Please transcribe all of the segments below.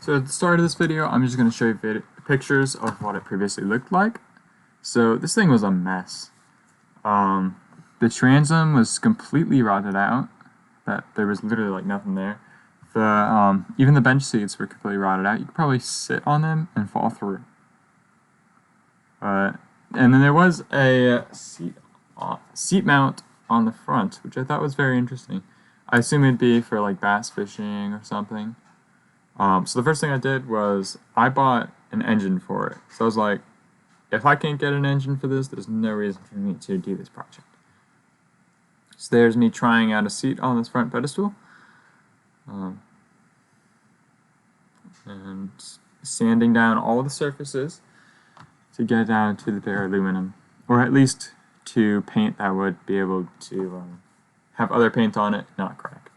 So at the start of this video, I'm just going to show you pictures of what it previously looked like. So this thing was a mess. The transom was completely rotted out. There was literally like nothing there. Even the bench seats were completely rotted out. You could probably sit on them and fall through. And then there was a seat mount on the front, which I thought was very interesting. I assume it'd be for like bass fishing or something. So the first thing I did was I bought an engine for it. So I was like, if I can't get an engine for this, there's no reason for me to do this project. So there's me trying out a seat on this front pedestal. And sanding down all the surfaces to get down to the bare aluminum. Or at least to paint that would be able to have other paint on it, not crack.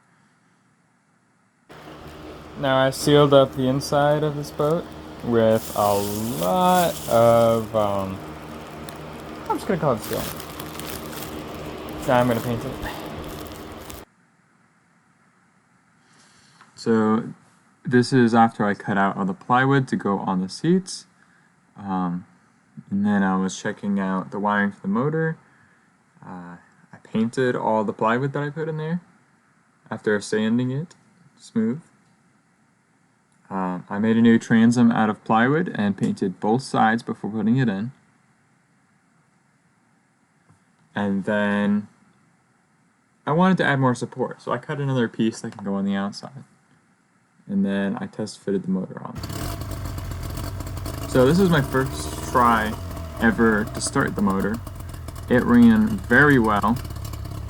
Now I sealed up the inside of this boat with a lot of, I'm just going to call it steel. Now I'm going to paint it. So this is after I cut out all the plywood to go on the seats. And then I was checking out the wiring for the motor. I painted all the plywood that I put in there after sanding it smooth. I made a new transom out of plywood and painted both sides before putting it in. And then I wanted to add more support, so I cut another piece that can go on the outside. And then I test fitted the motor on. So this is my first try ever to start the motor. It ran very well.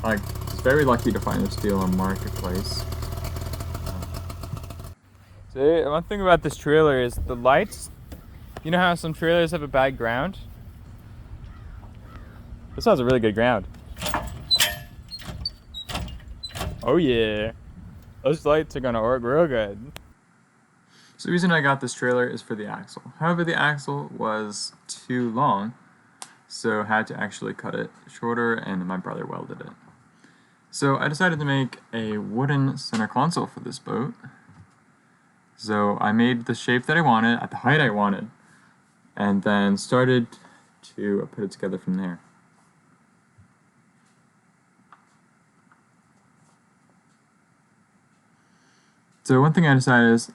I was very lucky to find this deal on Marketplace. So one thing about this trailer is the lights. You know how some trailers have a bad ground? This has a really good ground. Oh yeah. Those lights are gonna work real good. So the reason I got this trailer is for the axle. However, the axle was too long, so I had to actually cut it shorter, and my brother welded it. So I decided to make a wooden center console for this boat. So I made the shape that I wanted, at the height I wanted, and then started to put it together from there. So one thing I decided is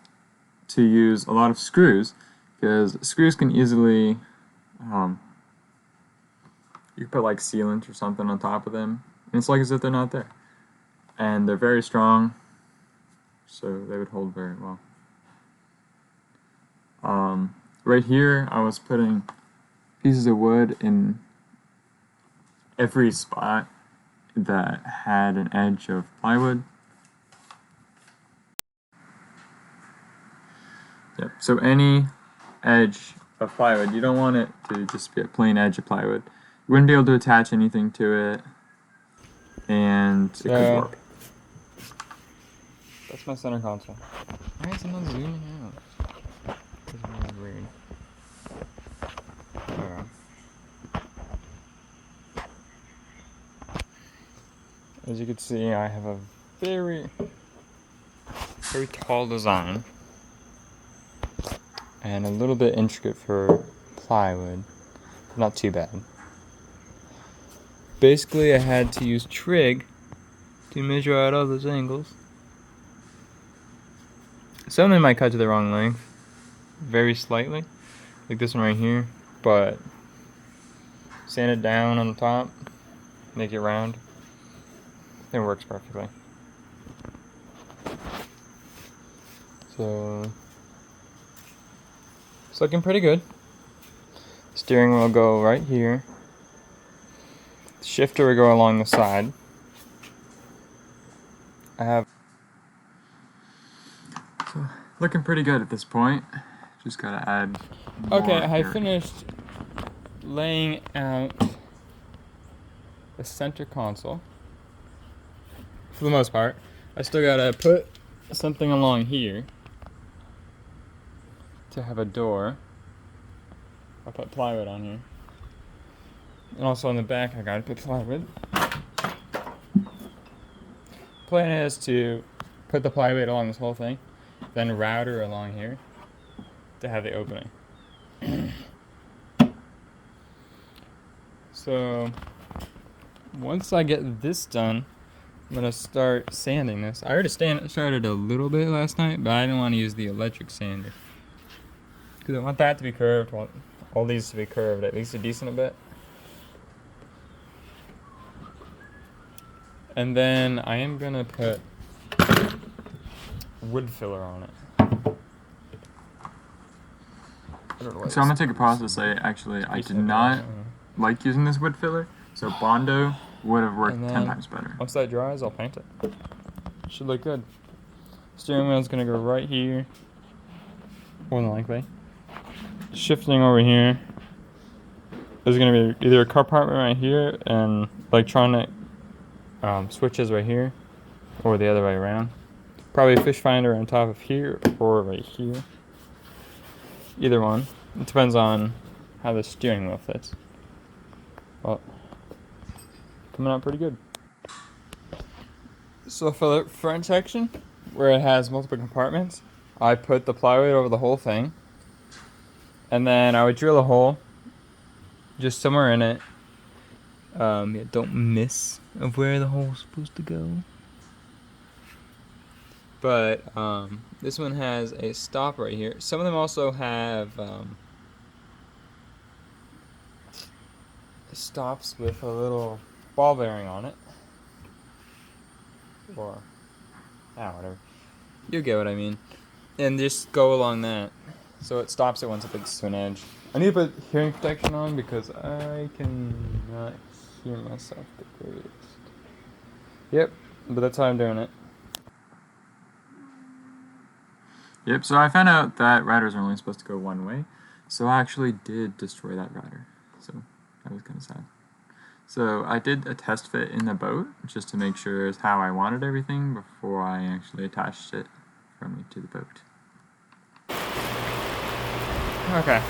to use a lot of screws, because screws can easily, you can put like sealant or something on top of them, and it's like as if they're not there. And they're very strong, so they would hold very well. Right here, I was putting pieces of wood in every spot that had an edge of plywood. Yep. So any edge of plywood, you don't want it to just be a plain edge of plywood. You wouldn't be able to attach anything to it, and it could warp. That's my center console. Why is it not zooming out? This is really weird. As you can see, I have a very tall design and a little bit intricate for plywood. Not too bad. Basically, I had to use trig to measure out all those angles. Some of them might cut to the wrong length, very slightly, like this one right here, but sand it down on the top, make it round. It works perfectly. So it's looking pretty good. Steering wheel will go right here. The shifter will go along the side. So looking pretty good at this point. Just gotta add more. Okay, I finished laying out the center console. For the most part. I still gotta put something along here to have a door. I'll put plywood on here. And also on the back I gotta put plywood. Plan is to put the plywood along this whole thing, then router along here, to have the opening. So once I get this done, I'm gonna start sanding this. I already started a little bit last night, but I didn't want to use the electric sander because I want that to be curved. I want all these to be curved at least a decent bit. And then I am gonna put wood filler on it. So I'm gonna take a pause to say, actually, I did not like using this wood filler, so Bondo would have worked 10 times better. Once that dries, I'll paint it. Should look good. Steering wheel's gonna go right here, more than likely. Shifting over here. There's gonna be either a compartment right here and electronic switches right here, or the other way around. Probably a fish finder on top of here or right here. Either one. It depends on how the steering wheel fits. Well, coming out pretty good. So for the front section, where it has multiple compartments, I put the plywood over the whole thing. And then I would drill a hole just somewhere in it. Yeah, don't miss of where the hole's supposed to go. But this one has a stop right here. Some of them also have stops with a little ball bearing on it. Or, whatever. You get what I mean. And just go along that. So it stops it once it gets to an edge. I need to put hearing protection on because I cannot hear myself the greatest. Yep, but that's how I'm doing it. Yep, so I found out that riders are only supposed to go one way, so I actually did destroy that rider, so that was kind of sad. So I did a test fit in the boat, just to make sure it's how I wanted everything before I actually attached it firmly to the boat. Okay,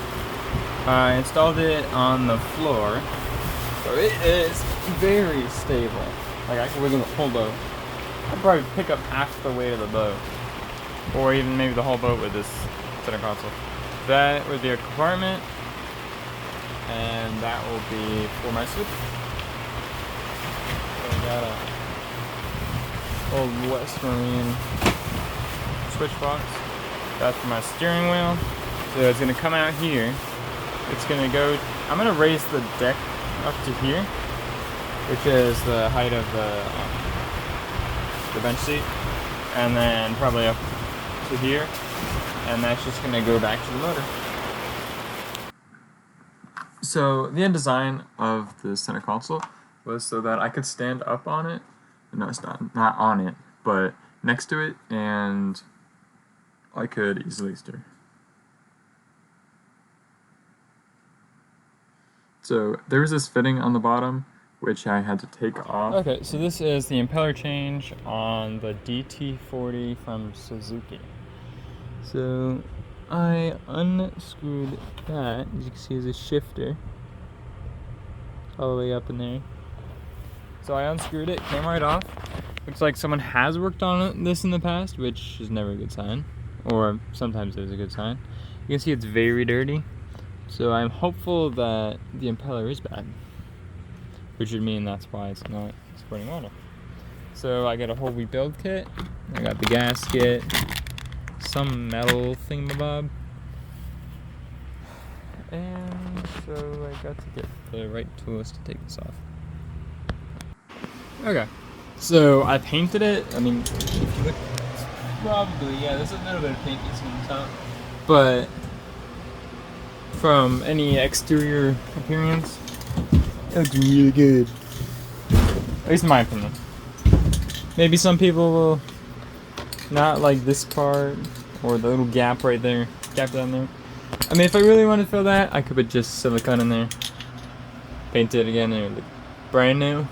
I installed it on the floor, so it is very stable. Like I can wiggle the whole boat. I'd probably pick up half the weight of the boat. Or even maybe the whole boat with this center console. That would be a compartment, and that will be for my switch. So I got a old West Marine switch box. That's for my steering wheel. So it's gonna come out here. It's gonna go. I'm gonna raise the deck up to here, which is the height of the bench seat, and then probably up to here, and that's just gonna go back to the motor. So the end design of the center console was so that I could stand up on it. No, it's not on it, but next to it, and I could easily steer. So there was this fitting on the bottom, which I had to take off. Okay, so this is the impeller change on the DT40 from Suzuki. So I unscrewed that, as you can see, is a shifter all the way up in there. So I unscrewed it, came right off. Looks like someone has worked on this in the past, which is never a good sign, or sometimes it is a good sign. You can see it's very dirty, so I'm hopeful that the impeller is bad, which would mean that's why it's not squirting water. So I got a whole rebuild kit. I got the gasket, some metal thingamabob, and so I got to get the right tools to take this off. Okay, so I painted it. I mean, if you look, probably, yeah, there's a little bit of paint missing on top, but from any exterior appearance, it looks really good. At least in my opinion. Maybe some people will not like this part, or the little gap right there, gap down there. I mean, if I really wanted to fill that, I could put just silicone in there, paint it again, and it would look brand new.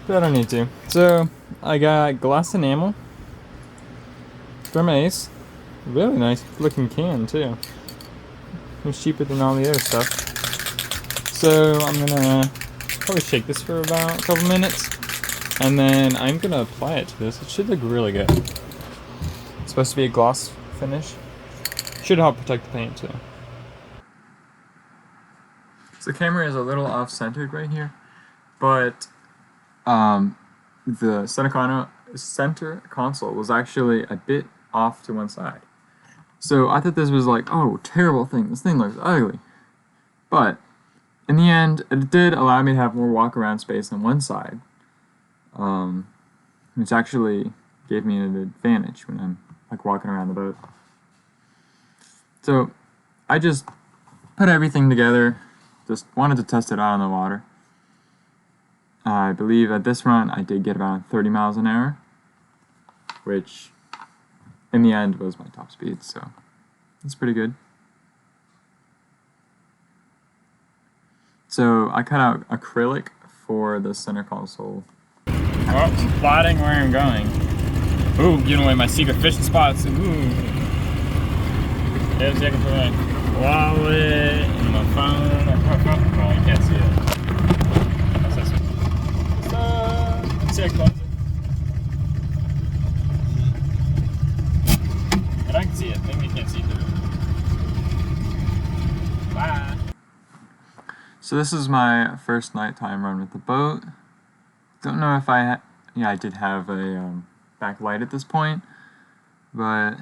But I don't need to. So I got gloss enamel from Ace. Really nice looking can too. It was cheaper than all the other stuff. So I'm gonna probably shake this for about a couple minutes, and then I'm gonna apply it to this. It should look really good. It's supposed to be a gloss finish. Should help protect the paint too. So the camera is a little off-centered right here, but the center console was actually a bit off to one side. So I thought this was like, oh, terrible thing. This thing looks ugly. But in the end, it did allow me to have more walk-around space on one side, which actually gave me an advantage when I'm like walking around the boat. So I just put everything together, just wanted to test it out on the water. I believe at this run I did get about 30 miles an hour, which in the end was my top speed, so it's pretty good. So I cut out acrylic for the center console. Oh, I'm plotting where I'm going. Ooh, giving away my secret fishing spots. Ooh. There's the second for my wallet and my phone. Oh, you can't see it. What's this one? See it closer. And I can see it. Maybe you can't see through. Bye. So this is my first nighttime run with the boat. Don't know if I did have a backlight at this point, but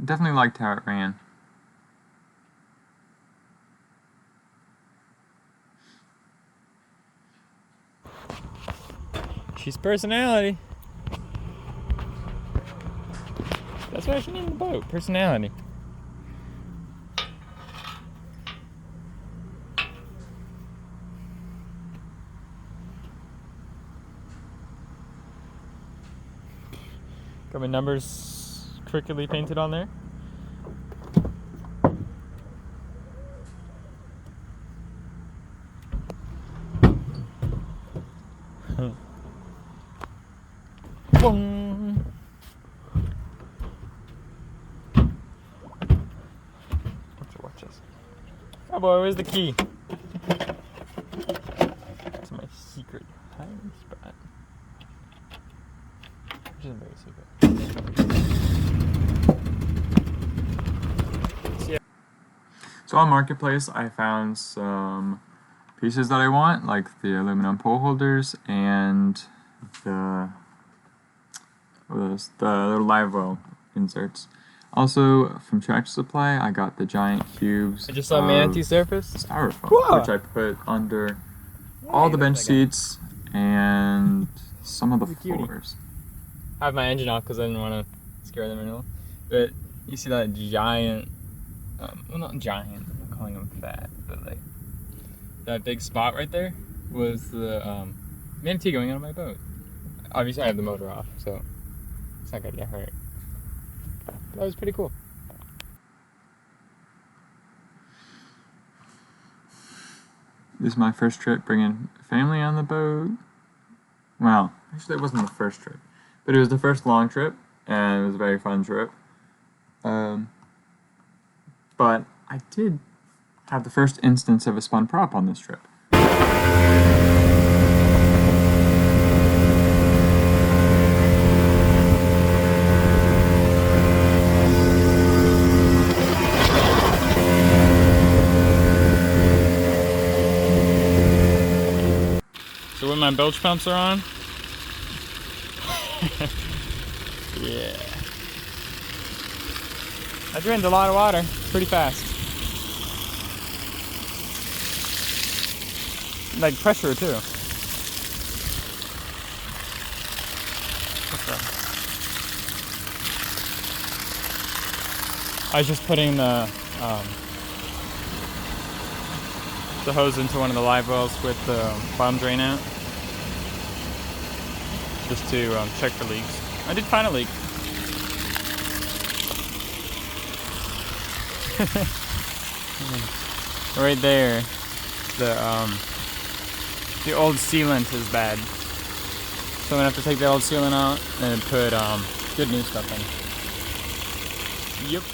definitely liked how it ran. She's personality. That's why she named the boat, personality. Got my numbers crookedly painted on there. Boom. Watch this. Oh boy, where's the key? It's my secret hiding spot. Which isn't very secret. So on Marketplace, I found some pieces that I want, like the aluminum pole holders and the little live well inserts. Also, from Tractor Supply, I got the giant cubes. I just saw manatee surface styrofoam, whoa, which I put under all the bench seats and some of the floors. I have my engine off because I didn't want to scare them anymore. But you see that giant, well, not giant, I'm not calling them fat, but like that big spot right there was the manatee going out of my boat. Obviously, I have the motor off, so it's not gonna get hurt. That was pretty cool. This is my first trip bringing family on the boat. Well, actually, it wasn't the first trip, but it was the first long trip, and it was a very fun trip. But I did have the first instance of a spun prop on this trip. So when my bilge pumps are on, yeah, I drained a lot of water pretty fast. Like pressure too. I was just putting the hose into one of the live wells with the bottom drain out, just to check for leaks. I did find a leak. Right there, the old sealant is bad, so I'm gonna have to take the old sealant out and put good new stuff in. Yep.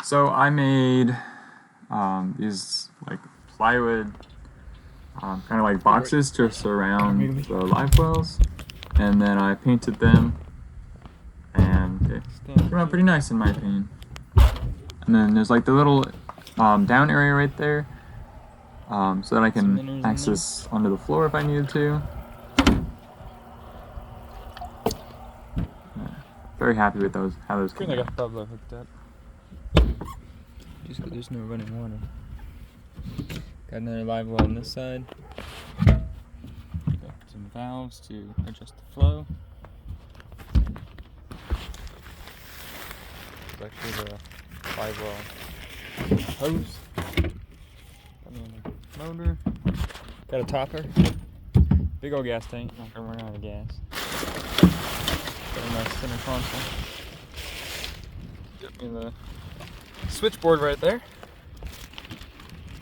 So I made these like plywood kind of like boxes to surround the live wells, and then I painted them, and It came out pretty nice in my opinion. And then there's like the little down area right there, so that I can access onto the floor if I needed to. Very happy with those, how those came out. I got Pablo hooked up. Just 'cause there's no running water. Got another live well on this side. Got some valves to adjust the flow. It's actually the live well hose. Got me on the motor. Got a topper. Big old gas tank. Not gonna run out of gas. Got a nice center console. Got me the switchboard right there.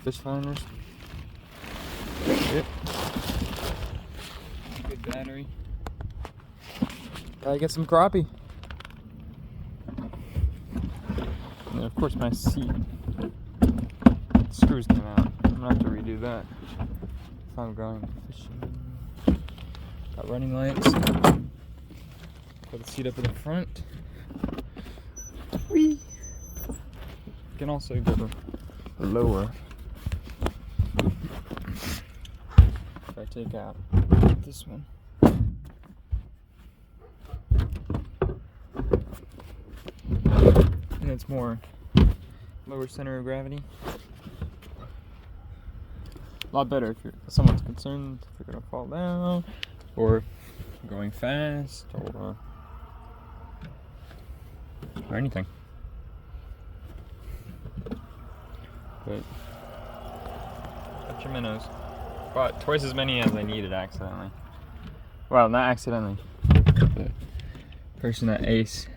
Fish finders. Yep. Good battery. Gotta get some crappie. And then of course my seat. Screws came out. I'm gonna have to redo that if I'm going fishing. Got running lights. Got the seat up in the front. Whee! You can also go lower. If I take out this one. And it's more lower center of gravity. A lot better if someone's concerned if you're gonna fall down, or if you're going fast, or anything. But got your minnows. Bought twice as many as I needed accidentally. Well, not accidentally. The person at Ace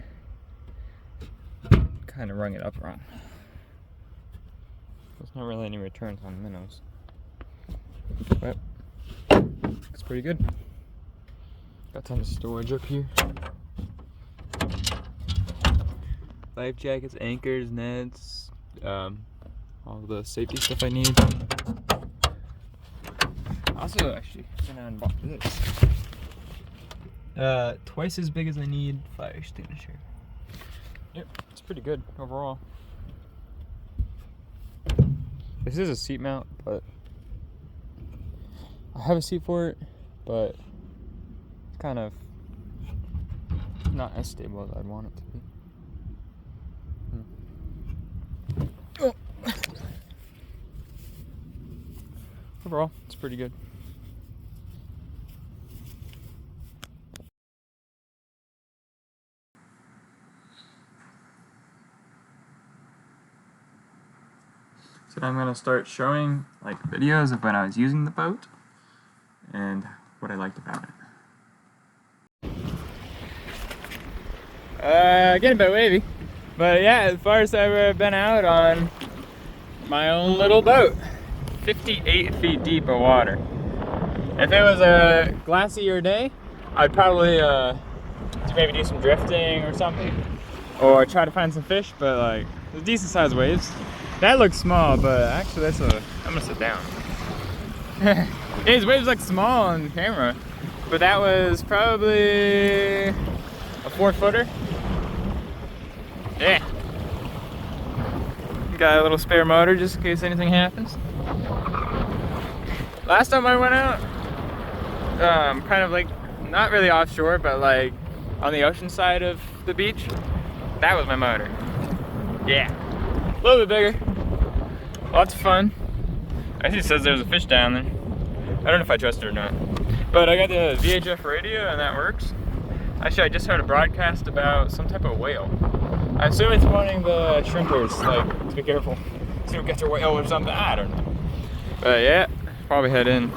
kind of rung it up wrong. There's not really any returns on minnows. But it's pretty good. Got tons of storage up here. Life jackets, anchors, nets, all the safety stuff I need. Also, actually, went out and bought this. Twice as big as I need fire extinguisher. Yep, it's pretty good overall. This is a seat mount, but I have a seat for it, but it's kind of not as stable as I'd want it to be. Oh. Overall, it's pretty good. So I'm going to start showing like videos of when I was using the boat and what I liked about it. Getting a bit wavy, but yeah, the farthest I've ever been out on my own little boat. 58 feet deep of water. If it was a glassier day, I'd probably maybe do some drifting or something, or try to find some fish, but like, there's decent sized waves. That looks small, but actually that's I'm gonna sit down. These waves look small on camera, but that was probably a 4-footer. Yeah. Got a little spare motor just in case anything happens. Last time I went out, kind of like, not really offshore, but like on the ocean side of the beach, that was my motor. Yeah. A little bit bigger. Lots of fun. Actually, it says there's a fish down there. I don't know if I trust it or not. But I got the VHF radio and that works. Actually, I just heard a broadcast about some type of whale. I assume it's warning the shrimpers, like, to be careful. So you don't get your whale or something, I don't know. But yeah, probably head in.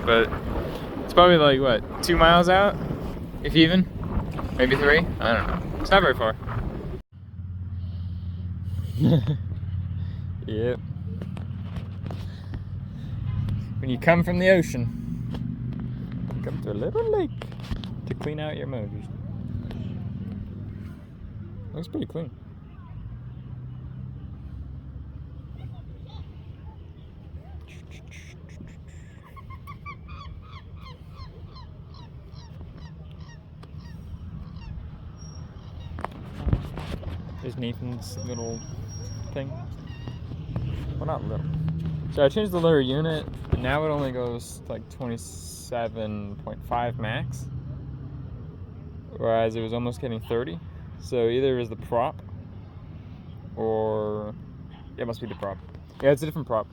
But it's probably like, what, 2 miles out? If even? Maybe 3? I don't know. It's not very far. Yep. When you come from the ocean, you come to a little lake to clean out your motors. Looks pretty clean. There's Nathan's little thing. Well, not little. So I changed the lower unit, and now it only goes like 27.5 max, whereas it was almost getting 30. So either it was the prop, or yeah, it must be the prop. Yeah, it's a different prop.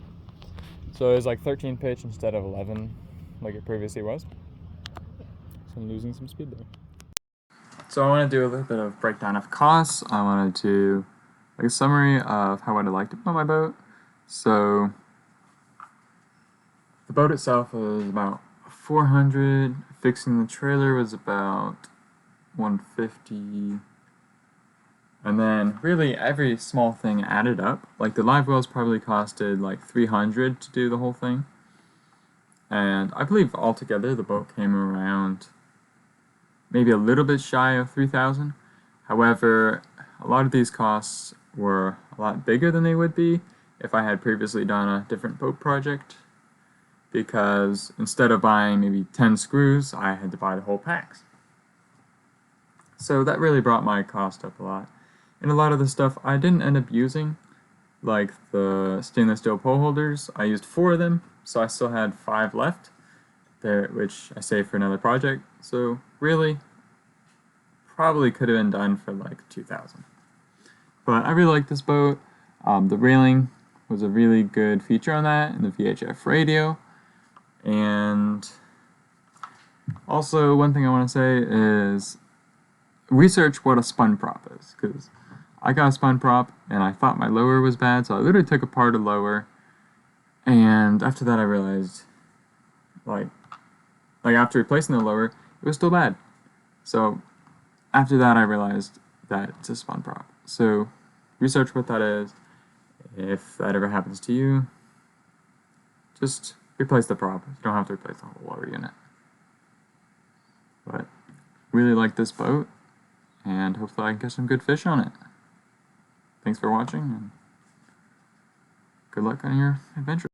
So it was like 13 pitch instead of 11, like it previously was. So I'm losing some speed there. So I want to do a little bit of breakdown of costs. I want to do like a summary of how I liked it on my boat. So the boat itself was about 400. Fixing the trailer was about 150. And then really every small thing added up. Like the live wells probably costed like 300 to do the whole thing. And I believe altogether the boat came around maybe a little bit shy of 3,000. However, a lot of these costs were a lot bigger than they would be if I had previously done a different boat project, because instead of buying maybe 10 screws, I had to buy the whole packs. So that really brought my cost up a lot. And a lot of the stuff I didn't end up using, like the stainless steel pole holders. I used 4 of them, so I still had 5 left there, which I saved for another project. So really, probably could have been done for like 2,000. But I really like this boat. The railing was a really good feature on that, and the VHF radio. And also, one thing I want to say is research what a spun prop is, because I got a spun prop and I thought my lower was bad, so I literally took apart a lower, and after that I realized, like after replacing the lower, it was still bad. So after that I realized that it's a spun prop. So research what that is. If that ever happens to you, just replace the prop. You don't have to replace the whole lower unit. But really like this boat, and hopefully I can catch some good fish on it. Thanks for watching, and good luck on your adventure.